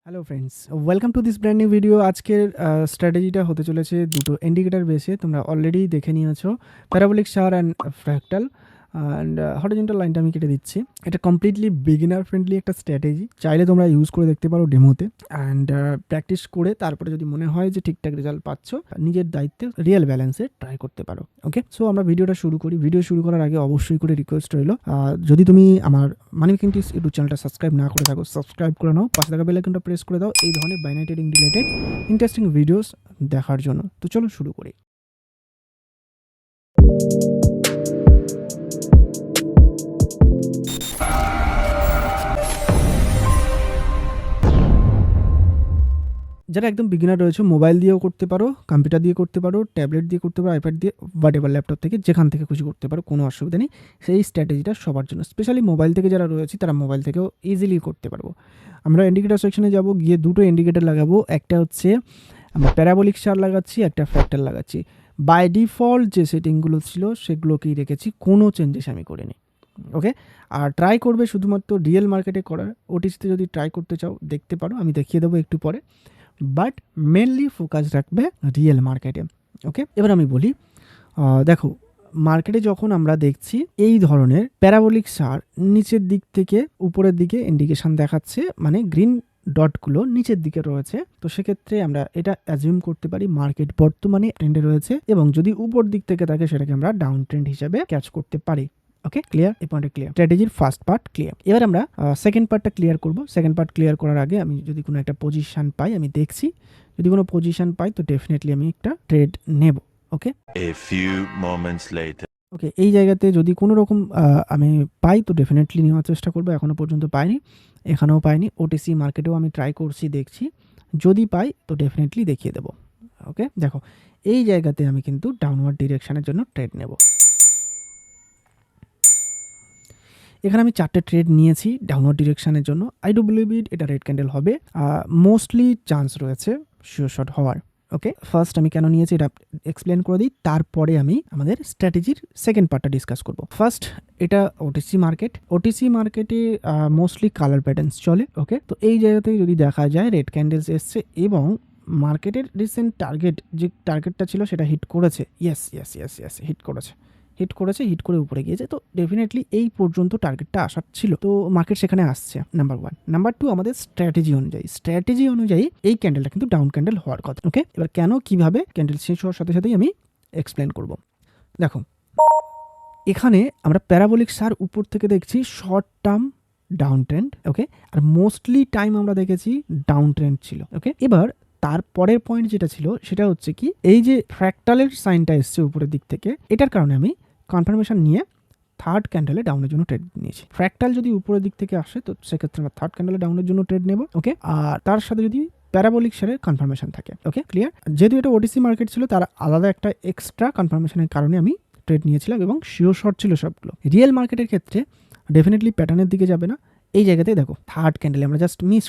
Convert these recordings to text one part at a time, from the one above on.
Hello friends, welcome to this brand new video. আজকের স্ট্র্যাটেজিটা হতে চলেছে দুটো ইন্ডিকেটর বেসে। তোমরা অলরেডি দেখে নিয়েছো, parabolic shower and fractal and horizontal লাইনটা আমি কেটে দিচ্ছি। এটা কমপ্লিটলি বিগিনার ফ্রেন্ডলি একটা স্ট্র্যাটেজি, চাইলে তোমরা ইউজ করে দেখতে পারো ডেমোতে অ্যান্ড প্র্যাকটিস করে তারপরে যদি মনে হয় যে ঠিকঠাক রেজাল্ট পাচ্ছ, নিজের দায়িত্বে রিয়েল ব্যালেন্সে ট্রাই করতে পারো। ওকে, সো আমরা ভিডিওটা শুরু করি। ভিডিও শুরু করার আগে অবশ্যই করে রিকোয়েস্ট রইল, যদি তুমি আমার মানি মেকিং টিপস ইউটিউব চ্যানেলটা সাবস্ক্রাইব না করে থাকো, সাবস্ক্রাইব করে নাও, পাশে থাকা বেল আইকনটা প্রেস করে দাও এই ধরনের binary trading related interesting videos দেখার জন্য। তো চলো শুরু করি। যারা একদম বিগিনার রয়েছে, মোবাইল দিয়েও করতে পারো, কম্পিউটার দিয়ে করতে পারো, ট্যাবলেট দিয়ে করতে পারো, আইপ্যাড দিয়ে, হোয়াটএভার, ল্যাপটপ থেকে, যেখান থেকে খুশি করতে পারো, কোনো অসুবিধা নেই। সেই স্ট্র্যাটেজিটা সবার জন্য, স্পেশালি মোবাইল থেকে যারা রয়েছে তারা মোবাইল থেকেও ইজিলি করতে পারবো। আমরা ইন্ডিকেটার সেকশনে যাব, গিয়ে দুটো ইন্ডিকেটার লাগাবো। একটা হচ্ছে আমরা প্যারাবোলিক শাওয়ার লাগাচ্ছি, একটা ফ্র্যাক্টাল লাগাচ্ছি। বাই ডিফল্ট যে সেটিংগুলো ছিল সেগুলোকেই রেখেছি, কোনো চেঞ্জেস আমি করিনি। ওকে, আর ট্রাই করবে শুধুমাত্র রিয়েল মার্কেটে করার। ওটিসিতে যদি ট্রাই করতে চাও দেখতে পারো, আমি দেখিয়ে দেবো একটু পরে, বাট মেনলি ফোকাস রাখবে রিয়েল মার্কেটে। ওকে, এবার আমি বলি, দেখো মার্কেটে যখন আমরা দেখছি এই ধরনের প্যারাবোলিক শাওয়ার নিচের দিক থেকে উপরের দিকে ইন্ডিকেশন দেখাচ্ছে, মানে গ্রিন ডটগুলো নিচের দিকে রয়েছে, তো সেক্ষেত্রে আমরা এটা অ্যাজিউম করতে পারি মার্কেট বর্তমানে ট্রেন্ডে রয়েছে, এবং যদি উপর দিক থেকে থাকে সেটাকে আমরা ডাউন ট্রেন্ড হিসেবে ক্যাচ করতে পারি। ওকে, ক্লিয়ার? এই পয়েন্টে ক্লিয়ার, স্ট্র্যাটেজির ফার্স্ট পার্ট ক্লিয়ার। এবার আমরা সেকেন্ড পার্টটা ক্লিয়ার করব। সেকেন্ড পার্ট ক্লিয়ার করার আগে আমি যদি কোনো একটা পজিশন পাই, আমি দেখছি, যদি কোনো পজিশন পাই তো ডেফিনেটলি আমি একটা ট্রেড নেব। ওকে, A few moments later. ওকে, এই জায়গাতে যদি কোনো রকম আমি পাই তো ডেফিনেটলি নেওয়ার চেষ্টা করবো। এখনও পর্যন্ত পাইনি, এখানেও পাইনি, ওটিসি মার্কেটেও আমি ট্রাই করছি, দেখছি, যদি পাই তো ডেফিনেটলি দেখিয়ে দেবো। ওকে, দেখো এই জায়গাতে আমি কিন্তু ডাউনওয়ার্ড ডিরেকশনের জন্য ট্রেড নেব। এখানে আমি 4টে ট্রেড নিয়েছি ডাউনওয়ার্ড ডিরেকশনের জন্য। আই ডু বিলিভ ইট, এটা রেড ক্যান্ডেল হবে, মোস্টলি চান্স রয়েছে শিওর শট হওয়ার। ওকে, ফার্স্ট আমি কেন নিয়েছি এটা এক্সপ্লেন করে দিই, তারপরে আমি আমাদের স্ট্র্যাটেজির সেকেন্ড পার্টটা ডিসকাস করব। ফার্স্ট, এটা ওটিসি মার্কেট। ওটিসি মার্কেটে মোস্টলি কালার প্যাটার্নস চলে। ওকে, তো এই জায়গাতে যদি দেখা যায় রেড ক্যান্ডেলস এসছে এবং মার্কেটের রিসেন্ট টার্গেট, যে টার্গেটটা ছিল সেটা হিট করেছে। ইয়েস, হিট করে উপরে গিয়েছে, তো ডেফিনেটলি এই পর্যন্ত টার্গেটটা আসার ছিল, তো মার্কেট সেখানে আসছে, নাম্বার ওয়ান। নাম্বার টু, আমাদের স্ট্র্যাটেজি অনুযায়ী এই ক্যান্ডেলটা কিন্তু ডাউন ক্যান্ডেল হওয়ার কথা। ওকে, এবার কেন, কিভাবে ক্যান্ডেল শেষ হওয়ার সাথে সাথেই আমি এক্সপ্লেন করব। দেখো এখানে আমরা প্যারাবোলিক শাওয়ার উপর থেকে দেখছি শর্ট টার্ম ডাউন ট্রেন্ড। ওকে, আর মোস্টলি টাইম আমরা দেখেছি ডাউন ট্রেন্ড ছিল। ওকে, এবার তারপরের পয়েন্ট যেটা ছিল সেটা হচ্ছে কি, এই যে ফ্র্যাক্টালের সাইনটা এসছে উপরের দিক থেকে, এটার কারণে আমি কনফার্মেশন নিয়ে থার্ড ক্যান্ডেলে ডাউনের জন্য ট্রেড নিয়েছি। ফ্র্যাক্টাল যদি উপরের দিক থেকে আসে তো সেক্ষেত্রে আমরা থার্ড ক্যান্ডেলে ডাউনের জন্য ট্রেড নেব। ওকে, আর তার সাথে যদি প্যারাবোলিক শেয়ারের কনফার্মেশন থাকে। ওকে, ক্লিয়ার? যেহেতু এটা ওটিসি মার্কেট ছিল, তার আলাদা একটা এক্সট্রা কনফার্মেশনের কারণে আমি ট্রেড নিয়েছিলাম এবং শিওর শর্ট ছিল সবগুলো। রিয়েল মার্কেটের ক্ষেত্রে ডেফিনেটলি প্যাটার্নের দিকে যাবে না। এই জায়গাতেই দেখো থার্ড ক্যান্ডেলে আমরা জাস্ট মিস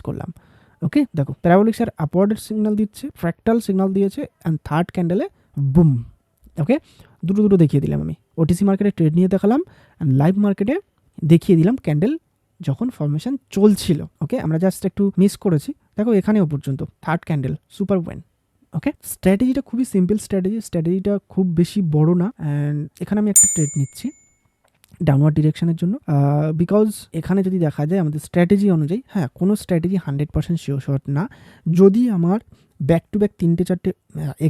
করলাম। ওকে, দেখো প্যারাবোলিক শেয়ার আপওয়ার্ডের সিগন্যাল দিচ্ছে, ফ্র্যাক্টাল সিগন্যাল দিয়েছে, অ্যান্ড থার্ড ক্যান্ডেলে বুম। ওকে, দুটো দেখিয়ে দিলাম আমি। ওটিসি মার্কেটে ট্রেড নিয়ে দেখালাম, অ্যান্ড লাইভ মার্কেটে দেখিয়ে দিলাম ক্যান্ডেল যখন ফরমেশন চলছিল। ওকে, আমরা জাস্ট একটু মিস করেছি, দেখো এখানেও পর্যন্ত থার্ড ক্যান্ডেল, সুপার ওয়েন। ওকে, স্ট্র্যাটেজিটা খুবই সিম্পল স্ট্র্যাটেজিটা খুব বেশি বড় না, অ্যান্ড এখানে আমি একটা ট্রেড নিচ্ছি ডাউনওয়ার্ড ডিরেকশনের জন্য, বিকজ এখানে যদি দেখা যায় আমাদের স্ট্র্যাটেজি অনুযায়ী, হ্যাঁ কোনো স্ট্র্যাটেজি 100% শিওর শট না। যদি আমার ব্যাক টু ব্যাক 3-4টে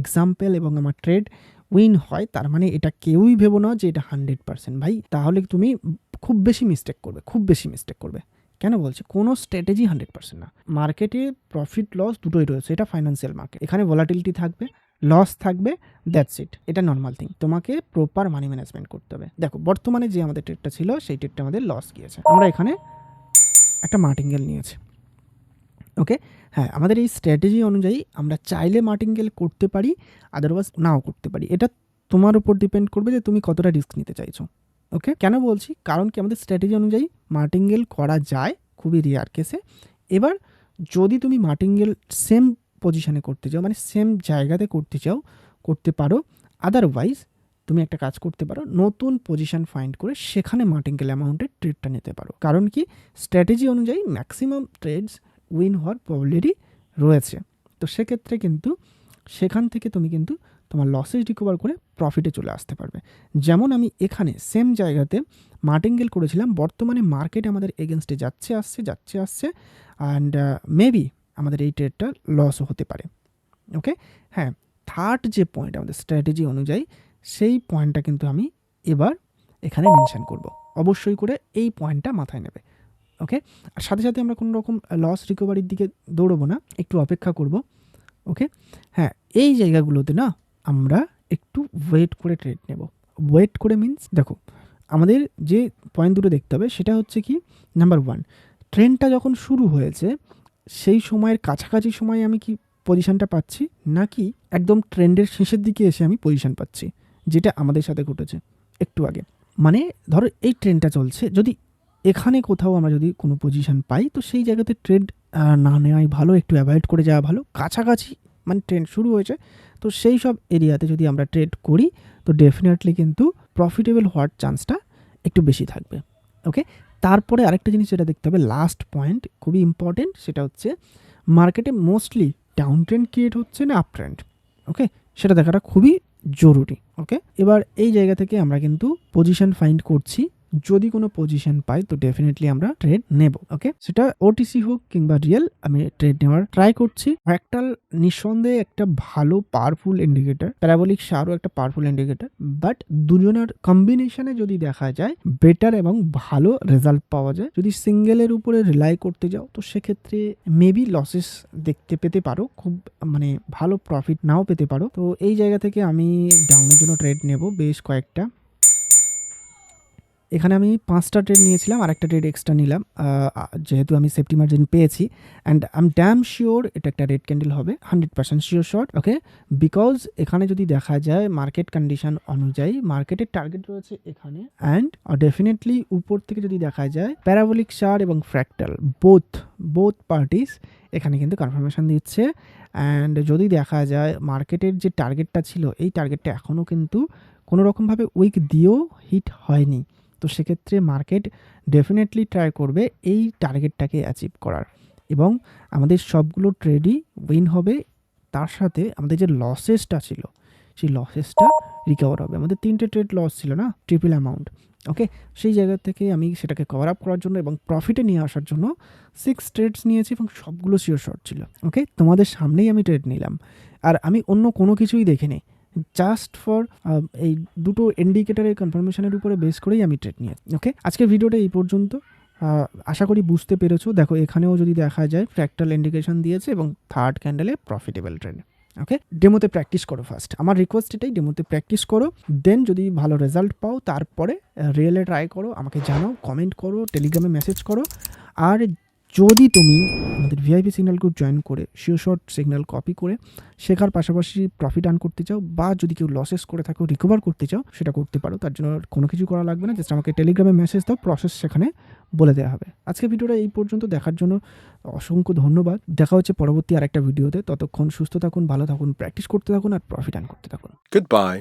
এক্সাম্পল এবং আমার ট্রেড উইন হয়, তার মানে এটা কেউই ভেবো না যে এটা 100% ভাই, তাহলে তুমি খুব বেশি মিস্টেক করবে। কেন বলছি, কোনো স্ট্র্যাটেজি 100% না। মার্কেটে প্রফিট লস দুটোই রয়েছে, এটা ফাইন্যান্সিয়াল মার্কেট, এখানে ভলাটিলিটি থাকবে, লস থাকবে, দ্যাটস ইট, এটা নর্মাল থিং। তোমাকে প্রপার মানি ম্যানেজমেন্ট করতে হবে। দেখো বর্তমানে যে আমাদের ট্রেডটা ছিল সেই ট্রেডটা আমাদের লস গিয়েছে, আমরা এখানে একটা মার্টিঙ্গেল নিয়েছি। ওকে, হ্যাঁ আমাদের এই স্ট্র্যাটেজি অনুযায়ী আমরা চাইলে মার্টিঙ্গেল করতে পারি, আদারওয়াইজ নাও করতে পারি, এটা তোমার উপর ডিপেন্ড করবে যে তুমি কতটা রিস্ক নিতে চাইছো। ওকে, কেন বলছি, কারণ কি আমাদের স্ট্র্যাটেজি অনুযায়ী মার্টিঙ্গেল করা যায় খুবই রেয়ার কেসে। এবার যদি তুমি মার্টিঙ্গেল সেম পজিশনে করতে চাও, মানে সেম জায়গাতে করতে চাও, করতে পারো, আদারওয়াইজ তুমি একটা কাজ করতে পারো, নতুন পজিশন ফাইন্ড করে সেখানে মার্টিঙ্গেল অ্যামাউন্টের ট্রেডটা নিতে পারো। কারণ কি, স্ট্র্যাটেজি অনুযায়ী ম্যাক্সিমাম ট্রেডস উইন হওয়ার প্রবাবিলিটি রয়েছে। তো সেক্ষেত্রে কিন্তু সেখান থেকে তুমি কিন্তু তোমার লসেস রিকভার করে প্রফিটে চলে আসতে পারবে। যেমন আমি এখানে সেম জায়গাতে মার্টিঙ্গেল করেছিলাম, বর্তমানে মার্কেট আমাদের এগেনস্টে যাচ্ছে আসছে অ্যান্ড মেবি আমাদের এই ট্রেডটা লসও হতে পারে। ওকে, হ্যাঁ, থার্ড যে পয়েন্ট আমাদের স্ট্র্যাটেজি অনুযায়ী, সেই পয়েন্টটা কিন্তু আমি এবার এখানে মেনশন করব। অবশ্যই করে এই পয়েন্টটা মাথায় নেবে। ওকে, আর সাথে সাথে আমরা কোনো রকম লস রিকভারির দিকে দৌড়বো না, একটু অপেক্ষা করব। ওকে, হ্যাঁ, এই জায়গাগুলোতে না আমরা একটু ওয়েট করে ট্রেড নেব। ওয়েট করে মিনস, দেখো আমাদের যে পয়েন্ট দুটো দেখতে হবে সেটা হচ্ছে কি, নাম্বার ওয়ান, ট্রেনটা যখন শুরু হয়েছে সেই সময়ের কাছাকাছি সময়ে আমি কি পজিশনটা পাচ্ছি, নাকি একদম ট্রেন্ডের শেষের দিকে এসে আমি পজিশন পাচ্ছি, যেটা আমাদের সাথে ঘটেছে একটু আগে। মানে ধরো এই ট্রেনটা চলছে, যদি এখানে কোথাও আমরা যদি কোনো পজিশন পাই তো সেই জায়গাতে ট্রেড না নেওয়াই ভালো, একটু অ্যাভয়েড করে যাওয়া ভালো। কাছাকাছি মানে ট্রেন্ড শুরু হয়েছে, তো সেই সব এরিয়াতে যদি আমরা ট্রেড করি তো ডেফিনেটলি কিন্তু প্রফিটেবল হওয়ার চান্সটা একটু বেশি থাকবে। ওকে, তারপরে আরেকটা জিনিস যেটা দেখতে হবে, লাস্ট পয়েন্ট খুবই ইম্পর্টেন্ট, সেটা হচ্ছে মার্কেটে মোস্টলি ডাউন ট্রেন্ড ক্রিয়েট হচ্ছে না আপ ট্রেন্ড। ওকে, সেটা দেখাটা খুবই জরুরি। ওকে, এবার এই জায়গা থেকে আমরা কিন্তু পজিশন ফাইন্ড করছি, যদি কোনো পজিশন পাই তো ডেফিনেটলি আমরা ট্রেড নেব। ওকে, সেটা ওটিসি হোক কিংবা রিয়েল, আমি ট্রেড নেওয়ার ট্রাই করছি। ফ্র্যাক্টাল নিঃসন্দেহে একটা ভালো পাওয়ারফুল ইন্ডিকেটর, প্যারাবোলিক শারও একটা পাওয়ারফুল ইন্ডিকেটর, বাট দুজনের কম্বিনেশনে যদি দেখা যায় বেটার এবং ভালো রেজাল্ট পাওয়া যায়। যদি সিঙ্গেলের উপরে রিলাই করতে যাও তো সেক্ষেত্রে মেবি লসেস দেখতে পেতে পারো, খুব মানে ভালো প্রফিট নাও পেতে পারো। তো এই জায়গা থেকে আমি ডাউনের জন্য ট্রেড নেব বেশ কয়েকটা। এখানে আমি 5টা ট্রেড নিয়েছিলাম, আর একটা ট্রেড এক্সট্রা নিলাম যেহেতু আমি সেফটি মার্জিন পেয়েছি। And I am damn sure এটা একটা রেড ক্যান্ডেল হবে, 100% শিওর শট। ওকে, বিকজ এখানে যদি দেখা যায় মার্কেট কন্ডিশন অনুযায়ী মার্কেটের টার্গেট রয়েছে এখানে, অ্যান্ড ডেফিনেটলি উপর থেকে যদি দেখা যায় প্যারাবোলিক শার এবং ফ্র্যাক্টাল বোথ পার্টিস এখানে কিন্তু কনফার্মেশন দিচ্ছে। অ্যান্ড যদি দেখা যায় মার্কেটের যে টার্গেটটা ছিল এই টার্গেটটা এখনও কিন্তু কোনো রকমভাবে উইক দিয়েও হিট হয়নি। তো সেক্ষেত্রে মার্কেট ডেফিনেটলি ট্রাই করবে এই টার্গেটটাকে অ্যাচিভ করার, এবং আমাদের সবগুলো ট্রেডই উইন হবে। তার সাথে আমাদের যে লসেসটা ছিল সেই লসেসটা রিকভার হবে। আমাদের 3টে ট্রেড লস ছিল না, ট্রিপল অ্যামাউন্ট। ওকে, সেই জায়গা থেকে আমি সেটাকে কভার আপ করার জন্য এবং প্রফিটে নিয়ে আসার জন্য 6 ট্রেডস নিয়েছি এবং সবগুলো শিওর শর্ট ছিল। ওকে, তোমাদের সামনেই আমি ট্রেড নিলাম, আর আমি অন্য কোনো কিছুই দেখিনি, জাস্ট ফর এই দুটো ইন্ডিকেটারের কনফার্মেশনের উপরে বেস করেই আমি ট্রেড নিয়ে। ওকে, আজকের ভিডিওটা এই পর্যন্ত। আশা করি বুঝতে পেরেছো। দেখো এখানেও যদি দেখা যায় ফ্র্যাক্টাল ইন্ডিকেশন দিয়েছে এবং থার্ড ক্যান্ডেলে প্রফিটেবল ট্রেড। ওকে, ডেমোতে প্র্যাকটিস করো ফার্স্ট, আমার রিকোয়েস্ট এটাই, ডেমোতে প্র্যাকটিস করো, দেন যদি ভালো রেজাল্ট পাও তারপরে রিয়েলে ট্রাই করো, আমাকে জানাও, কমেন্ট করো, টেলিগ্রামে মেসেজ করো। আর যদি তুমি আমাদের ভিআইপি সিগন্যাল গ্রুপ জয়েন করে শিওর শর্ট সিগন্যাল কপি করে শেখার পাশাপাশি প্রফিট আর্ন করতে চাও, বা যদি কেউ লসেস করে থাকো রিকভার করতে চাও, সেটা করতে পারো। তার জন্য কোনো কিছু করা লাগবে না, জাস্ট আমাকে টেলিগ্রামে মেসেজ দাও, প্রসেস সেখানে বলে দেওয়া হবে। আজকে ভিডিওটা এই পর্যন্ত দেখার জন্য অসংখ্য ধন্যবাদ। দেখা হচ্ছে পরবর্তী আরেকটা ভিডিওতে। ততক্ষণ সুস্থ থাকুন, ভালো থাকুন, প্র্যাকটিস করতে থাকুন আর প্রফিট আর্ন করতে থাকুন। Goodbye.